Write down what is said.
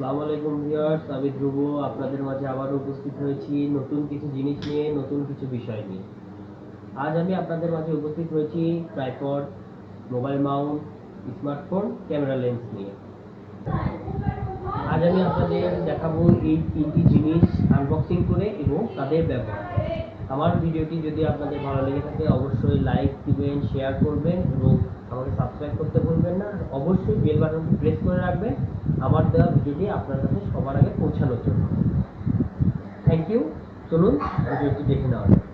আসসালামু আলাইকুম ভিউয়ার্স, আমি ধ্রুব আপনাদের মাঝে আবার উপস্থিত হয়েছি নতুন কিছু জিনিস নিয়ে, নতুন কিছু বিষয় নিয়ে। আজ আমি আপনাদের মাঝে উপস্থিত হয়েছি tripod, mobile Mount, smartphone, camera lens নিয়ে। আজ আমি আপনাদের দেখাবো এই তিনটি জিনিস আনবক্সিং করে এবং তাদের ব্যবহার। আমার ভিডিওটি যদি আপনাদের ভালো লেগে থাকে অবশ্যই লাইক দিবেন, শেয়ার করবেন এবং আমাকে সাবস্ক্রাইব করতে ভুলবেন না। অবশ্যই বেল বাটনটি প্রেস করে রাখবেন আমার দেওয়া ভিডিওটি আপনার কাছে সবার আগে পৌঁছানোর জন্য। Thank you. চলুন ভিডিওটি দেখে নেওয়া যাক।